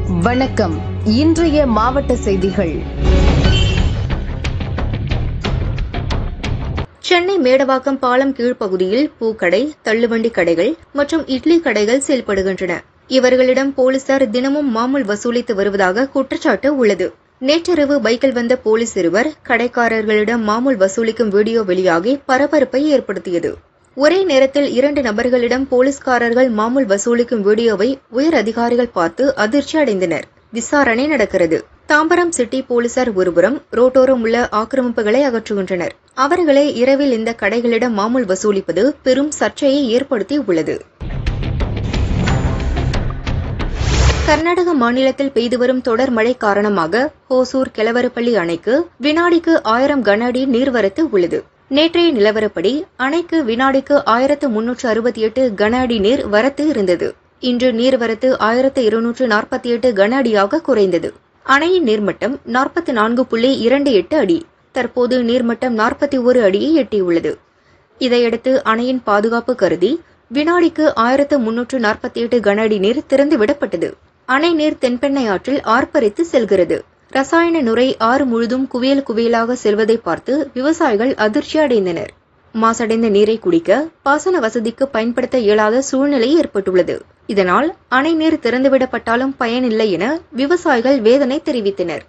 வணக்கம். இன்றைய மாவட்ட செய்திகள். சென்னை மேடவாக்கம் பாலம் கீழ்ப்பகுதியில் பூக்கடை, தள்ளுவண்டி கடைகள் மற்றும் இட்லி கடைகள் செயல்படுகின்றன. இவர்களிடம் போலீசார் தினமும் மாமூல் வசூலித்து வருவதாக குற்றச்சாட்டு உள்ளது. நேற்றிரவு பைக்கில் வந்த போலீஸ் இருவர் கடைக்காரர்களிடம் மாமூல் வசூலிக்கும் வீடியோ வெளியாகி பரபரப்பை ஏற்படுத்தியது. ஒரே நேரத்தில் 2 நபர்களிடம் போலீஸ்காரர்கள் மாமூல் வசூலிக்கும் வீடியோவை உயர் அதிகாரிகள் பார்த்து அதிர்ச்சி அடைந்தனர். விசாரணை நடக்கிறது. தாம்பரம் சிட்டி போலீசார் ஒருபுறம் ரோட்டோரம் உள்ள ஆக்கிரமிப்புகளை அகற்றுகின்றனர். அவர்களே இரவில் இந்த கடைகளிடம் மாமூல் வசூலிப்பது பெரும் சர்ச்சையை ஏற்படுத்தி உள்ளது. கர்நாடக மாநிலத்தில் பெய்து வரும் தொடர் மழை காரணமாக ஹோசூர் கெலவரப்பள்ளி அணைக்கு வினாடிக்கு 1000 கன அடி நீர்வரத்து உள்ளது. நேற்றைய நிலவரப்படி அணைக்கு வினாடிக்கு 1368 கன அடி நீர் வரத்து இருந்தது. இன்று நீர்வரத்து 1248 கன அடியாக குறைந்தது. அணையின் நீர்மட்டம் 44.28 அடி. தற்போது நீர்மட்டம் 41 அடியை எட்டியுள்ளது. இதையடுத்து அணையின் பாதுகாப்பு கருதி வினாடிக்கு 1348 கன அடி நீர் திறந்துவிடப்பட்டது. அணை நீர் தென்பெண்ணை ஆற்றில் ஆர்ப்பரித்து செல்கிறது. ரசாயன நுரை ஆறு முழுதும் குவியல் குவியலாக செல்வதை பார்த்து விவசாயிகள் அதிர்ச்சி அடைந்தனர். மாசடைந்த நீரை குடிக்க பாசன வசதிக்கு பயன்படுத்த இயலாத சூழ்நிலை ஏற்பட்டுள்ளது. இதனால் அணை நீர் திறந்துவிடப்பட்டாலும் பயனில்லை என விவசாயிகள் வேதனை தெரிவித்தனர்.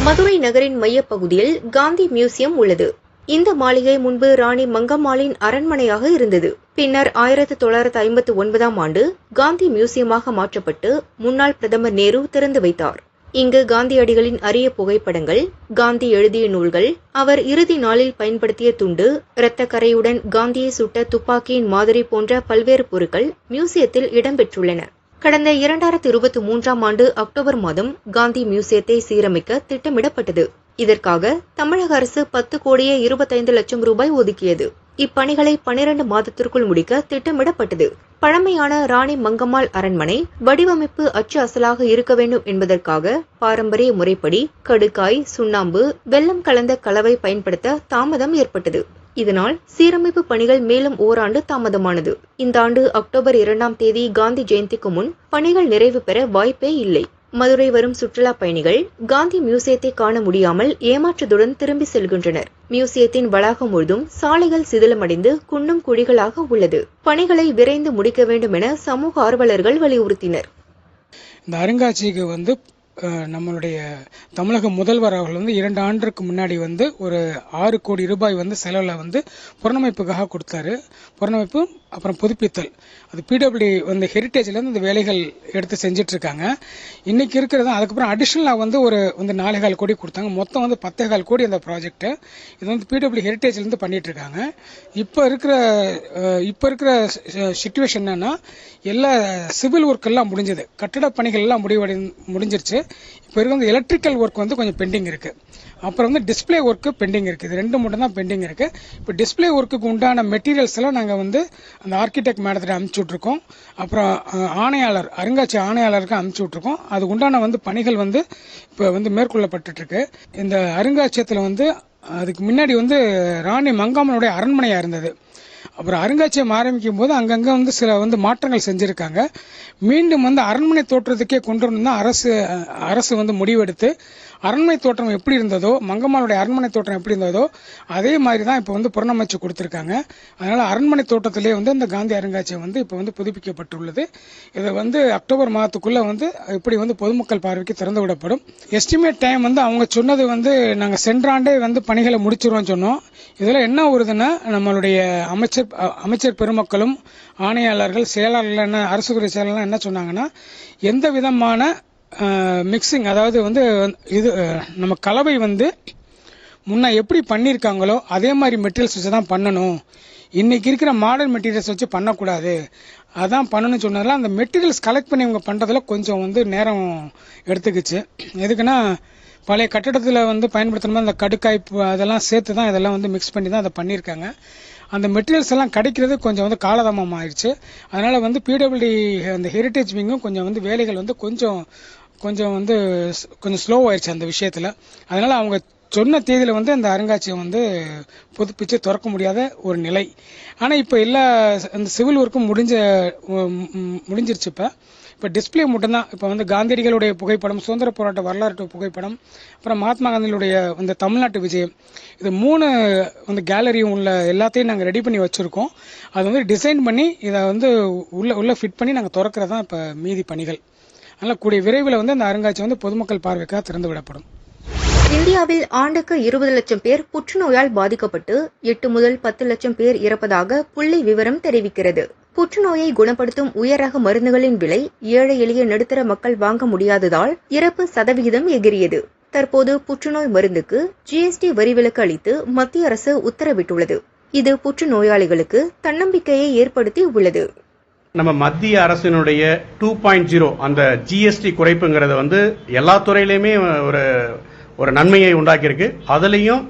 மதுரை நகரின் மையப்பகுதியில் காந்தி மியூசியம் உள்ளது. இந்த மாளிகை முன்பு ராணி மங்கம்மாளின் அரண்மனையாக இருந்தது. பின்னர் 1959ஆம் ஆண்டு காந்தி மியூசியமாக மாற்றப்பட்டு முன்னாள் பிரதமர் நேரு திறந்து வைத்தார். இங்கு காந்தியடிகளின் அரிய புகைப்படங்கள், காந்தி எழுதிய நூல்கள், அவர் இறுதி நாளில் பயன்படுத்திய துண்டு, இரத்த கரையுடன் காந்தியை சுட்ட துப்பாக்கியின் மாதிரி போன்ற பல்வேறு பொருட்கள் மியூசியத்தில் இடம்பெற்றுள்ளன. கடந்த 2023ஆம் ஆண்டு அக்டோபர் மாதம் காந்தி மியூசியத்தை சீரமைக்க திட்டமிடப்பட்டது. இதற்காக தமிழக அரசு 10,25 லட்சம் ரூபாய் ஒதுக்கியது. இப்பணிகளை 12 மாதத்திற்குள் முடிக்க திட்டமிடப்பட்டது. பழமையான ராணி மங்கம்மாள் அரண்மனை வடிவமைப்பு அச்சு அசலாக இருக்க வேண்டும் என்பதற்காக பாரம்பரிய முறைப்படி கடுக்காய், சுண்ணாம்பு, வெல்லம் கலந்த கலவை பயன்படுத்த தாமதம் ஏற்பட்டது. இதனால் சீரமைப்பு பணிகள் மேலும் ஓராண்டு தாமதமானது. இந்த ஆண்டு அக்டோபர் 2ஆம் தேதி காந்தி ஜெயந்திக்கு முன் பணிகள் நிறைவு பெற வாய்ப்பே இல்லை. மதுரை வரும் சுற்றுலா பயணிகள் காந்தி மியூசியத்தை காண முடியாமல் ஏமாற்றத்துடன் திரும்பி செல்கின்றனர். மியூசியத்தின் வளாகம் முழுதும் சாலைகள் சிதிலமடைந்து குண்டும் குழிகளாக உள்ளது. பணிகளை விரைந்து முடிக்க வேண்டும் என சமூக ஆர்வலர்கள் வலியுறுத்தினர். இந்த அருங்காட்சியகம் நம்மளுடைய தமிழக முதல்வர் அவர்கள் 2 ஆண்டுக்கு முன்னாடி ஒரு 6 கோடி ரூபாய் செலவில் புறணமைப்புக்காக கொடுத்தாரு. புறணமைப்பு அப்புறம் புதுப்பித்தல், அது பிடபிள்யூடி ஹெரிட்டேஜ்ல இந்த வேலைகள் எடுத்து செஞ்சுட்டு இருக்காங்க. இன்னைக்கு இருக்கிறது அதுக்கப்புறம் அடிஷனலா ஒரு 4,4 கோடி கொடுத்தாங்க. மொத்தம் 10,4 கோடி அந்த ப்ராஜெக்ட். இது பிடபிள்யூடி ஹெரிட்டேஜ்ல இருந்து பண்ணிட்டு இருக்காங்க. இப்ப இருக்கிற சிச்சுவேஷன் என்னன்னா, எல்லா சிவில் ஒர்க் எல்லாம் முடிஞ்சது, கட்டட பணிகள் எல்லாம் முடிஞ்சிருச்சு. இப்ப இருக்க எலக்ட்ரிக்கல் ஒர்க் கொஞ்சம் பெண்டிங் இருக்கு. அப்புறம் டிஸ்பிளே ஒர்க் பெண்டிங் இருக்கு. இது 2 மட்டும் தான் பெண்டிங் இருக்கு. இப்ப டிஸ்பிளே ஒர்க்குக்கு உண்டான மெட்டீரியல்ஸ் எல்லாம் நாங்க அந்த ஆர்கிடெக்ட் மேடத்தை அனுப்பிச்சு விட்டுருக்கோம். அப்புறம் அருங்காட்சியக ஆணையாளருக்கு அனுப்பிச்சு விட்டுருக்கோம். அது உண்டான பணிகள் இப்ப மேற்கொள்ளப்பட்டு இருக்கு. இந்த அருங்காட்சியகத்துல அதுக்கு முன்னாடி ராணி மங்கம்மாளுடைய அரண்மனையா இருந்தது. அப்புறம் அருங்காட்சியகம் ஆரம்பிக்கும் போது அங்கங்க சில மாற்றங்கள் செஞ்சிருக்காங்க. மீண்டும் அரண்மனை தோற்றத்துக்கே கொண்டு வரணும் தான் அரசு முடிவெடுத்து, அரண்மனை தோற்றம் எப்படி இருந்ததோ, மங்கம்மாளுடைய அரண்மனை தோற்றம் எப்படி இருந்ததோ அதே மாதிரி தான் இப்ப புறணமைச்சு கொடுத்திருக்காங்க. அதனால அரண்மனை தோட்டத்திலே இந்த காந்தி அருங்காட்சியகம் இப்ப புதுப்பிக்கப்பட்டுள்ளது. இதை அக்டோபர் மாதத்துக்குள்ள இப்படி பொதுமக்கள் பார்வைக்கு திறந்து விடப்படும். எஸ்டிமேட் டைம் அவங்க சொன்னது நாங்க சென்ற ஆண்டே பணிகளை முடிச்சிருவோம் சொன்னோம். இதுல என்ன வருதுன்னா, நம்மளுடைய அமைச்சர் பெருமக்களும் ஆணையாளர்கள் செயலாளர்கள் அரசு துறை செயலாளர்கள் என்ன சொன்னாங்கன்னா, எந்த விதமான மிக்சிங், அதாவது இது நம்ம கலவை முன்ன எப்படி பண்ணிருக்காங்களோ அதே மாதிரி மெட்டீரியல்ஸ் வச்சு தான் பண்ணணும். இன்னைக்கு இருக்கிற மாடர்ன் மெட்டீரியல்ஸ் வச்சு பண்ணக்கூடாது, அதான் பண்ணணும்னு சொன்னதுல அந்த மெட்டீரியல்ஸ் கலெக்ட் பண்ணி இவங்க பண்றதுல கொஞ்சம் நேரம் எடுத்துக்கிச்சு. எதுக்குன்னா, பழைய கட்டடத்தில் பயன்படுத்தணும் அந்த கடுக்காய் அதெல்லாம் சேர்த்து தான் இதெல்லாம் மிக்ஸ் பண்ணி தான் அதை பண்ணியிருக்காங்க. அந்த மெட்டீரியல்ஸ் எல்லாம் கிடைக்கிறது கொஞ்சம் காலதாமம் ஆயிடுச்சு. அதனால பிடபிள்யூடி அந்த ஹெரிட்டேஜ் விங்கும் கொஞ்சம் வேலைகள் கொஞ்சம் ஸ்லோ ஆயிடுச்சு அந்த விஷயத்துல. அதனால அவங்க சொன்ன தேதியில அந்த அருங்காட்சியகம் புதுப்பிச்சு திறக்க முடியாத ஒரு நிலை. ஆனா இப்ப எல்லா அந்த சிவில் ஒர்க்கும் முடிஞ்சிருச்சு. இப்போ டிஸ்பிளே மட்டும்தான். இப்போ வந்து காந்தியடிகளுடைய புகைப்படம், சுதந்திர போராட்ட வரலாற்று புகைப்படம், அப்புறம் மகாத்மா காந்தியுடைய இந்த தமிழ்நாட்டு விஜயம், இது 3 வந்து கேலரியும் உள்ள எல்லாத்தையும் நாங்கள் ரெடி பண்ணி வச்சிருக்கோம். அதை வந்து டிசைன் பண்ணி இதை வந்து உள்ள ஃபிட் பண்ணி நாங்கள் திறக்கிறதா இப்போ மீதி பணிகள். அதனால் கூடிய விரைவில் வந்து அந்த அருங்காட்சியகம் வந்து பொதுமக்கள் பார்வைக்காக திறந்து விடப்படும். இந்தியாவில் ஆண்டுக்கு 20 லட்சம் பேர் புற்றுநோயால் பாதிக்கப்பட்டு 8 முதல் 10 லட்சம் பேர் இறப்பதாக புள்ளி விவரம் தெரிவிக்கிறது. புற்றுநோயை குணப்படுத்தும் உயரக மருந்துகளின் விலை ஏழை எளிய நடுத்தர மக்கள் வாங்க முடியாததால் இறப்பு சதவிகிதம் எகிரியது. தற்போது புற்றுநோய் மருந்துக்கு ஜிஎஸ்டி வரி விலக்கு அளித்து மத்திய அரசு உத்தரவிட்டுள்ளது. இது புற்றுநோயாளிகளுக்கு தன்னம்பிக்கையை ஏற்படுத்தி உள்ளது. நம்ம மத்திய அரசினுடைய 2.0 அந்த ஜிஎஸ்டி குறைப்புங்கிறது வந்து எல்லா துறையிலுமே ஒரு நன்மையை உண்டாக்கியிருக்கு. அதுலேயும்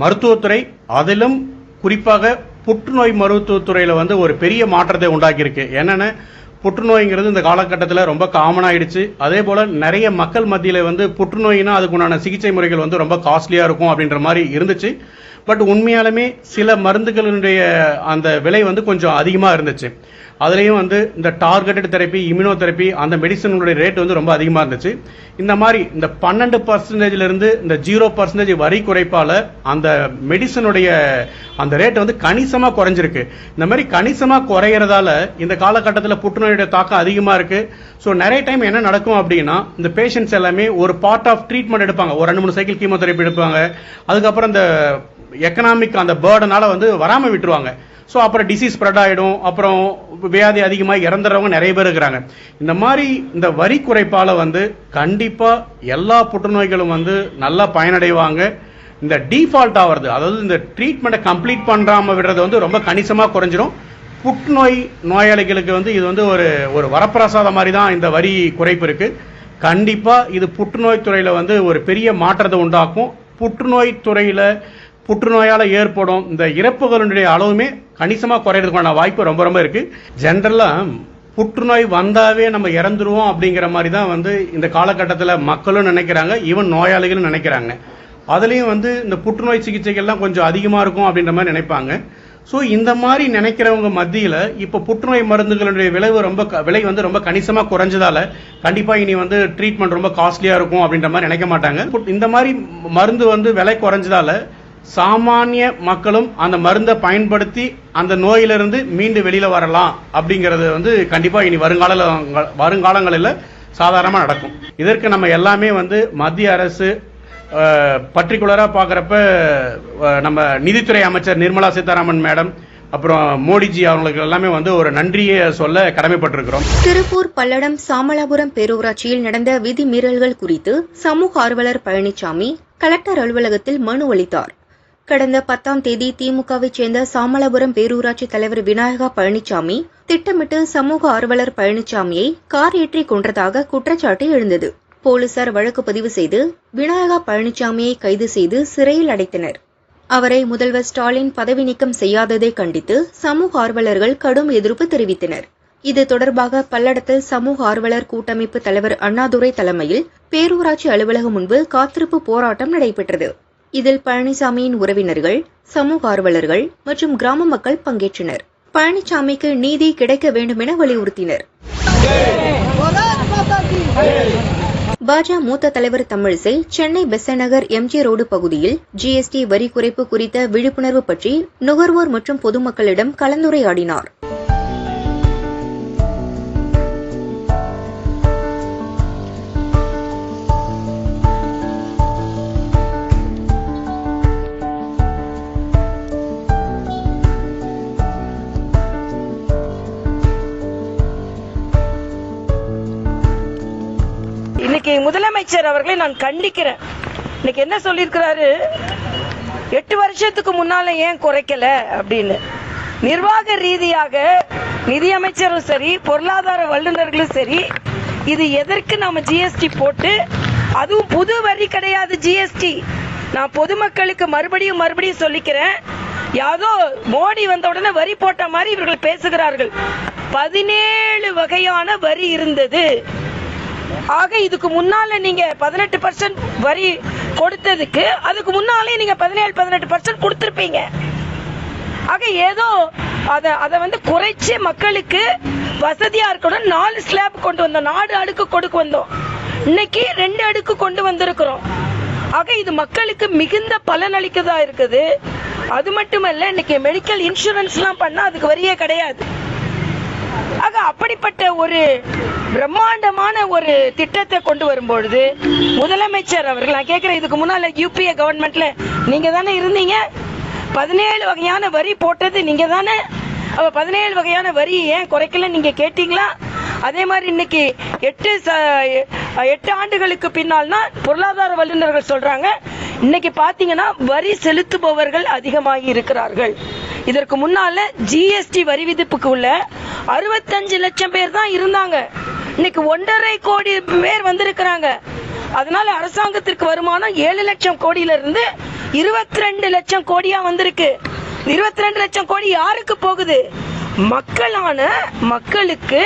மருத்துவத்துறை, அதிலும் குறிப்பாக புற்றுநோய் மருத்துவத்துறையில் வந்து ஒரு பெரிய மாற்றத்தை உண்டாக்கியிருக்கு. என்னென்ன புற்றுநோய்ங்கிறது இந்த காலகட்டத்தில் ரொம்ப காமன் ஆயிடுச்சு. அதே போல் நிறைய மக்கள் மத்தியில் வந்து புற்றுநோயினா அதுக்குண்டான சிகிச்சை முறைகள் வந்து ரொம்ப காஸ்ட்லியாக இருக்கும் அப்படின்ற மாதிரி இருந்துச்சு. பட் உண்மையாலுமே சில மருந்துகளுடைய அந்த விலை வந்து கொஞ்சம் அதிகமாக இருந்துச்சு. அதுலேயும் வந்து இந்த டார்கெட்டட் தெரப்பி, இம்யூனோதெரப்பி, அந்த மெடிசனுடைய ரேட் வந்து ரொம்ப அதிகமாக இருந்துச்சு. இந்த மாதிரி இந்த 12% இந்த 0% வரி குறைப்பால் அந்த மெடிசனுடைய அந்த ரேட் வந்து கணிசமாக குறைஞ்சிருக்கு. இந்த மாதிரி கணிசமாக குறையிறதால இந்த காலகட்டத்தில் புற்றுநோயுடைய தாக்கம் அதிகமாக இருக்கு. ஸோ நிறைய டைம் என்ன நடக்கும் அப்படின்னா, இந்த பேஷண்ட்ஸ் எல்லாமே ஒரு பார்ட் ஆஃப் ட்ரீட்மெண்ட் எடுப்பாங்க, ஒரு 2-3 சைக்கிள் கீமோதெரப்பி எடுப்பாங்க. அதுக்கப்புறம் இந்த எக்கனாமிக் அந்த பேர்டனால வந்து வராமல் விட்டுருவாங்க. ஸோ அப்புறம் டிசீஸ் ஸ்ப்ரெட் ஆகிடும். அப்புறம் வியாதி அதிகமாக இறந்துறவங்க நிறைய பேர் இருக்கிறாங்க. இந்த மாதிரி இந்த வரி குறைப்பால் வந்து கண்டிப்பாக எல்லா புற்றுநோய்களும் வந்து நல்லா பயனடைவாங்க. இந்த டிஃபால்ட் ஆகிறது, அதாவது இந்த ட்ரீட்மெண்ட்டை கம்ப்ளீட் பண்ணாமல் விடுறது வந்து ரொம்ப கணிசமாக குறைஞ்சிரும். புற்றுநோய் நோயாளிகளுக்கு வந்து இது வந்து ஒரு வரப்பிரசாதம் மாதிரி தான் இந்த வரி குறைப்பு இருக்கு. கண்டிப்பாக இது புற்றுநோய் துறையில் வந்து ஒரு பெரிய மாற்றத்தை உண்டாக்கும். புற்றுநோய் துறையில் புற்றுநோயால் ஏற்படும் இந்த இறப்புகளுடைய அளவுமே கணிசமாக குறையிறதுக்கான வாய்ப்பு ரொம்ப ரொம்ப இருக்கு. ஜென்ரலாக புற்றுநோய் வந்தாவே நம்ம இறந்துருவோம் அப்படிங்கிற மாதிரி தான் வந்து இந்த காலகட்டத்தில் மக்களும் நினைக்கிறாங்க, ஈவன் நோயாளிகளும் நினைக்கிறாங்க. அதுலேயும் வந்து இந்த புற்றுநோய் சிகிச்சைகள்லாம் கொஞ்சம் அதிகமாக இருக்கும் அப்படின்ற மாதிரி நினைப்பாங்க. ஸோ இந்த மாதிரி நினைக்கிறவங்க மத்தியில் இப்போ புற்றுநோய் மருந்துகளுடைய விலை வந்து ரொம்ப கணிசமாக குறைஞ்சதால கண்டிப்பாக இனி வந்து ட்ரீட்மெண்ட் ரொம்ப காஸ்ட்லியாக இருக்கும் அப்படின்ற மாதிரி நினைக்க மாட்டாங்க. இந்த மாதிரி மருந்து வந்து விலை குறைஞ்சதால சாமானிய மக்களும் அந்த மருந்தை பயன்படுத்தி அந்த நோயிலிருந்து மீண்டு வெளியில வரலாம் அப்படிங்கிறது வந்து கண்டிப்பா இனி வருங்காலங்களில் சாதாரணமாக நடக்கும். இதற்கு நம்ம எல்லாமே வந்து மத்திய அரசு பர்டிகுலரா பார்க்குறப்ப நம்ம நிதித்துறை அமைச்சர் நிர்மலா சீதாராமன் மேடம், அப்புறம் மோடிஜி அவங்களுக்கு எல்லாமே வந்து ஒரு நன்றியை சொல்ல கடமைப்பட்டிருக்கிறோம். திருப்பூர் பல்லடம் சாமலாபுரம் பேரூராட்சியில் நடந்த விதிமீறல்கள் குறித்து சமூக ஆர்வலர் பழனிசாமி கலெக்டர் அலுவலகத்தில் மனு அளித்தார். கடந்த 10ஆம் தேதி திமுகவைச் சேர்ந்த சாமலாபுரம் பேரூராட்சி தலைவர் விநாயகா பழனிசாமி திட்டமிட்டு சமூக ஆர்வலர் பழனிசாமியை கார் ஏற்றி கொன்றதாக குற்றச்சாட்டு எழுந்தது. போலீசார் வழக்கு பதிவு செய்து விநாயகா பழனிசாமியை கைது செய்து சிறையில் அடைத்தனர். அவரை முதல்வர் ஸ்டாலின் பதவி நீக்கம் செய்யாததை கண்டித்து சமூக ஆர்வலர்கள் கடும் எதிர்ப்பு தெரிவித்தனர். இது தொடர்பாக பல்லடத்தில் சமூக ஆர்வலர் கூட்டமைப்பு தலைவர் அண்ணாதுரை தலைமையில் பேரூராட்சி அலுவலகம் முன்பு காத்திருப்பு போராட்டம் நடைபெற்றது. இதில் பழனிசாமியின் உறவினர்கள், சமூக ஆர்வலர்கள் மற்றும் கிராம மக்கள் பங்கேற்றனர். பழனிசாமிக்கு நீதி கிடைக்க வேண்டும் என வலியுறுத்தினர். பாஜக மூத்த தலைவர் தமிழிசை சென்னை பெசநகர் எம்ஜி ரோடு பகுதியில் ஜிஎஸ்டி வரி குறைப்பு குறித்த விழிப்புணர்வு பற்றி நுகர்வோர் மற்றும் பொதுமக்களிடம் கலந்துரையாடினார். இன்னைக்கு முதலமைச்சர் அவர்களை நான் கண்டிக்கிறேன். இன்னைக்கு என்ன சொல்லியிருக்கிறாரு, 8 வருஷத்துக்கு முன்னால ஏன் குறைக்கல அப்படின்னு. நிர்வாக ரீதியாக நிதியமைச்சரும் சரி, பொருளாதார வல்லுநர்களும் சரி, இது எதற்கு நாம ஜிஎஸ்டி போட்டு, அதுவும் புது வரி கிடையாது ஜிஎஸ்டி. நான் பொதுமக்களுக்கு மறுபடியும் சொல்லிக்கிறேன், யாதோ மோடி வந்த உடனே வரி போட்ட மாதிரி இவர்கள் பேசுகிறார்கள். 17 வகையான வரி இருந்தது. ஆக இதுக்கு முன்னால நீங்க 18% வரி கொடுத்ததுக்கு அதுக்கு முன்னாலே நீங்க 17-18% கொடுத்திருப்பீங்க. ஆக ஏதோ அதை வந்து குறைச்சு மக்களுக்கு வசதியா இருக்கணும் 4 ஸ்லாப் கொண்டு வந்தோம், 4 அடுக்கு கொடுக்க வந்தோம். இன்னைக்கு 2 அடுக்கு கொண்டு வந்திருக்கிறோம். ஆக இது மக்களுக்கு மிகுந்த பலன் அளிக்கதா இருக்குது. அது மட்டுமல்ல, இன்னைக்கு மெடிக்கல் இன்சூரன்ஸ் எல்லாம் பண்ணா அதுக்கு வரியே கிடையாது. ஆக அப்படிப்பட்ட ஒரு பிரம்மாண்டமான ஒரு திட்டத்தை கொண்டு வரும்பொழுது முதலமைச்சர் அவர்கள், நான் கேட்கிறேன், இதுக்கு முன்னால யூபிஏ கவர்மெண்ட்ல நீங்க தானே இருந்தீங்க, 17 வகையான வரி போட்டது நீங்க தானே. 17 வகையான வரி ஏன் குறைக்கல நீங்க கேட்டீங்களா? அதே மாதிரி இன்னைக்கு 8 ஆண்டுகளுக்கு பின்னால்னா பொருளாதார வல்லுநர்கள் சொல்றாங்க, இன்னைக்கு பாத்தீங்கன்னா வரி செலுத்துபவர்கள் அதிகமாகி இருக்கிறார்கள். இதற்கு முன்னால ஜிஎஸ்டி வரி விதிப்புக்கு உள்ள 65 லட்சம் பேர் தான் இருந்தாங்க. இன்னைக்கு 1.5 கோடி பேர் வந்திருக்கிறாங்க. அதனால அரசாங்கத்திற்கு வருமானம் 7 லட்சம் கோடியில இருந்து 22 லட்சம் கோடியா வந்திருக்கு. 22 லட்சம் கோடி யாருக்கு போகுது? மக்களுக்கு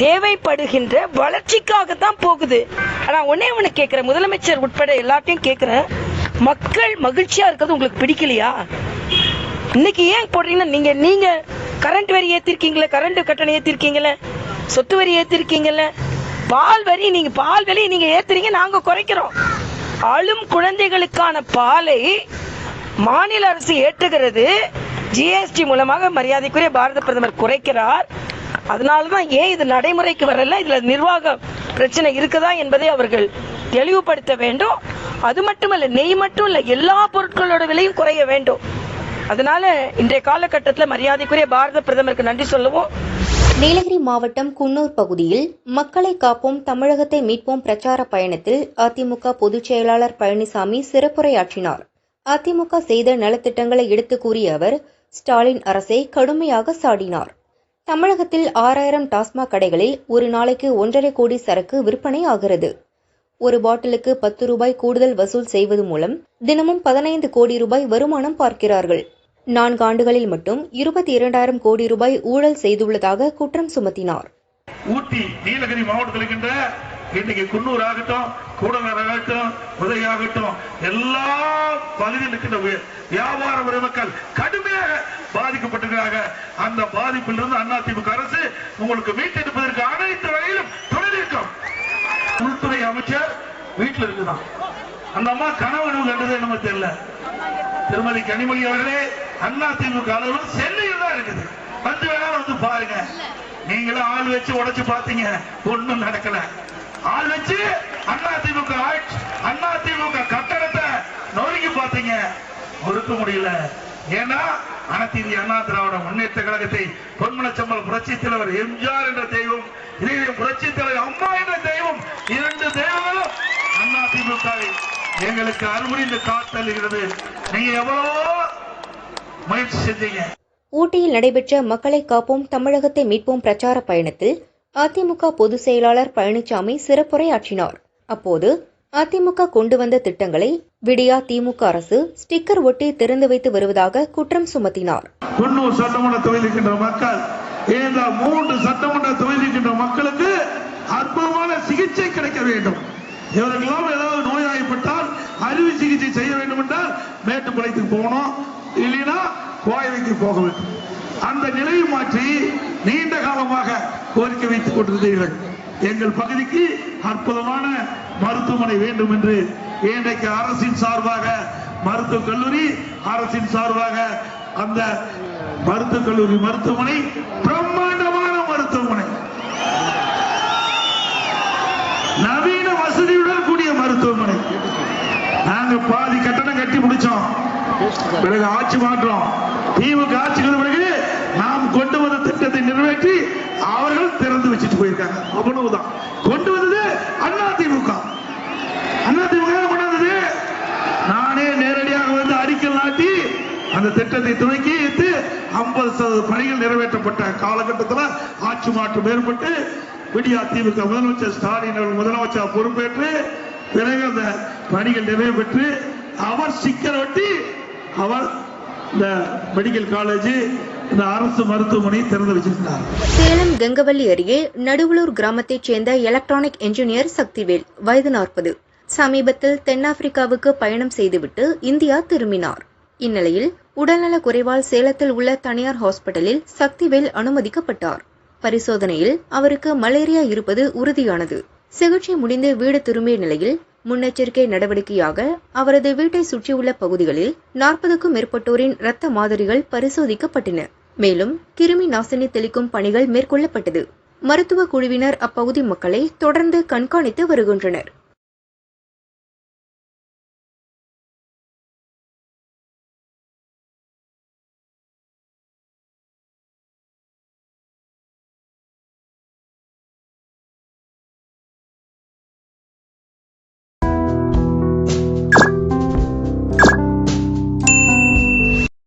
தேவைப்படுகின்ற வளர்ச்சிக்காகத்தான் போகுது. ஆனா ஒன்னே ஒண்ணு கேட்கிறேன், முதலமைச்சர் உட்பட எல்லாத்தையும் கேட்கிறேன், மக்கள் மகிழ்ச்சியா இருக்கிறது உங்களுக்கு பிடிக்கலையா? இன்னைக்கு ஏன் போடுறீங்கன்னா, நீங்க கரண்ட் வரி ஏத்திருக்கீங்களே, கரண்ட் கட்டணம் ஏத்திருக்கீங்களே, சொத்து வரி ஏத்திருக்கீங்கல்ல, பால் வரி நீங்க ஏத்துறீங்க, நாங்க குறைக்கிறோம். ஆளும் குழந்தைகளுக்கான பாலை மாநில அரசு ஏற்றுகிறது. ஜிஎஸ்டி மூலமாக மரியாதைக்குரிய பாரத பிரதமர் குறைக்கிறார். அதனாலதான் ஏன் இது நடைமுறைக்கு வரல, இதுல நிர்வாக பிரச்சனை இருக்குதா என்பதை அவர்கள் தெளிவுபடுத்த வேண்டும். அது மட்டுமல்ல, நெய் மட்டும் இல்ல, எல்லா பொருட்களோட விலையும் குறைய வேண்டும். அதனால இன்றைய காலகட்டத்தில் மரியாதைக்குரிய பாரத பிரதமருக்கு நன்றி சொல்லுவோம். நீலகிரி மாவட்டம் குன்னூர் பகுதியில் மக்களை காப்போம் தமிழகத்தை மீட்போம் பிரச்சார பயணத்தில் அதிமுக பொதுச் செயலாளர் பழனிசாமி சிறப்புரையாற்றினார். அதிமுக செய்த நலத்திட்டங்களை எடுத்து கூறிய அவர் ஸ்டாலின் அரசை கடுமையாக சாடினார். தமிழகத்தில் 6000 டாஸ்மாக் கடைகளில் ஒரு நாளைக்கு 1.5 கோடி சரக்கு விற்பனை ஆகிறது. ஒரு பாட்டிலுக்கு 10 ரூபாய் கூடுதல் வசூல் செய்வது மூலம் தினமும் 15 கோடி ரூபாய் வருமானம் பார்க்கிறார்கள். 4 ஆண்டுகளில் மட்டும் 22,000 கோடி ரூபாய் ஊழல் செய்துள்ளதாக குற்றம் சுமத்தினார். ஊட்டி நீலகிரி மாவட்டத்தில் இன்னைக்கு குன்னூர் ஆகட்டும், கூடலூர் ஆகட்டும், உதகை ஆகட்டும், எல்லா பகுதியில் இருக்கின்ற வியாபார மக்கள் கடுமையாக பாதிக்கப்பட்டிருக்கிறாங்க. அந்த பாதிப்பிலிருந்து அதிமுக அரசு உங்களுக்கு மீட்டெடுப்பதற்கு அனைத்து வகையிலும் துணை நிற்கும். உள்துறை அமைச்சர் வீட்டில் இருக்குதான், அந்த அம்மா கனவு கண்டது என்னமோ தெரியல. திருமதி கனிமொழி அவர்களே, அதிமுக அலுவலகம் சென்னையில் தான் இருக்குது, வந்து வேணாலும் வந்து பாருங்க. நீங்களும் ஆள் வச்சு உடைச்சு பாத்தீங்க, ஒண்ணும் நடக்கல. ஆள் வச்சு அதிமுக கட்டடத்தை நொறுக்கி பாத்தீங்க, ஒடுக்க முடியல. ஏன்னா அனைத்து இந்திய அண்ணா திராவிட முன்னேற்ற கழகத்தை பொன்மனச்சம்பல் புரட்சி தலைவர் எம்ஜிஆர் என்ற தெய்வம், இதே புரட்சி தலைவர் அம்மா என்ற தெய்வம், 2 தெய்வங்களும் அதிமுகவை எங்களுக்கு அறுபடிந்து காத்தல்கிறது. நீங்க எவ்வளவோ முயற்சி செஞ்சீங்க. ஊட்டியில் நடைபெற்ற மக்களை காப்போம் தமிழகத்தை மீட்போம் பிரச்சார பயணத்தில் அதிமுக பொதுச் செயலாளர் பழனிசாமி சிறப்புரையாற்றினார். அப்போது அதிமுக கொண்டு வந்த திட்டங்களை விடியா திமுக அரசு ஸ்டிக்கர் ஒட்டி திறந்து வைத்து வருவதாக குற்றம் சுமத்தினார். குன்னூர் சட்டமன்ற தொகுதியில் இருக்கின்ற மக்கள், இந்த 3 சட்டமன்ற தொகுதியில் இருக்கின்ற மக்களுக்கு அற்புதமான சிகிச்சை கிடைக்க வேண்டும். இவர்களெல்லாம் ஏதாவது நோயாளிப்பட்டால் அறுவை சிகிச்சை செய்ய வேண்டும் என்றால் மேட்டுப்பாளையத்துக்கு போகணும், இல்லைன்னா கோயம்புத்தூருக்கு போக வேண்டும். அந்த நிலையை மாற்றி நீண்ட காலமாக கோரிக்கை வைத்துக் கொண்டிருந்தீர்கள். எங்கள் பகுதிக்கு அற்புதமான மருத்துவமனை வேண்டும் என்று இன்றைக்கு அரசின் சார்பாக மருத்துவக் கல்லூரி, அரசின் சார்பாக அந்த மருத்துவக் கல்லூரி மருத்துவமனை பிரம்மாண்டமான மருத்துவமனை, நவீன வசதியுடன் கூடிய மருத்துவமனை. நாங்க பாதி கட்டணம் கட்டி முடிச்சோம், பிறகு ஆட்சி மாற்றம், திமுக ஆட்சிக்கு பிறகு நாம் கொண்டு வந்த திட்டத்தை நிறைவேற்றி அவர்கள் திறந்து வச்சுட்டு போயிருக்காங்க. அவ்வளவுதான். கொண்டு வந்தது அதிமுக கொண்டாந்தது. நானே நேரடியாக வந்து அடிக்கல் நாட்டி அந்த திட்டத்தை துவக்கி 50% பணிகள் நிறைவேற்றப்பட்ட காலகட்டத்தில் ஆட்சி மாற்றம் ஏற்பட்டு விடியா திமுக முதலமைச்சர் ஸ்டாலின் அவர்கள் முதலமைச்சர் பொறுப்பேற்று பிறகு அந்த பணிகள் நிறைவு பெற்று அவர் ஸ்டிக்கர் ஒட்டி அவர் இந்த மெடிக்கல் காலேஜ், இந்த அரசு மருத்துவமனை திறந்து வச்சிருக்கிறார். சேலம் கங்கவல்லி அருகே நடுவலூர் கிராமத்தைச் சேர்ந்த எலக்ட்ரானிக் என்ஜினியர் சக்திவேல், வயது 40, சமீபத்தில் தென்னாப்பிரிக்காவுக்கு பயணம் செய்துவிட்டு இந்தியா திரும்பினார். இந்நிலையில் உடல்நலக் குறைவால் சேலத்தில் உள்ள தனியார் ஹாஸ்பிட்டலில் சக்திவேல் அனுமதிக்கப்பட்டார். பரிசோதனையில் அவருக்கு மலேரியா இருப்பது உறுதியானது. சிகிச்சை முடிந்து வீடு திரும்பிய நிலையில் முன்னெச்சரிக்கை நடவடிக்கையாக அவரது வீட்டை சுற்றியுள்ள பகுதிகளில் 40க்கும் மேற்பட்டோரின் இரத்த மாதிரிகள் பரிசோதிக்கப்பட்டன. மேலும் கிருமி நாசினி தெளிக்கும் பணிகள் மேற்கொள்ளப்பட்டது. மருத்துவ குழுவினர் அப்பகுதி மக்களை தொடர்ந்து கண்காணித்து வருகின்றனர்.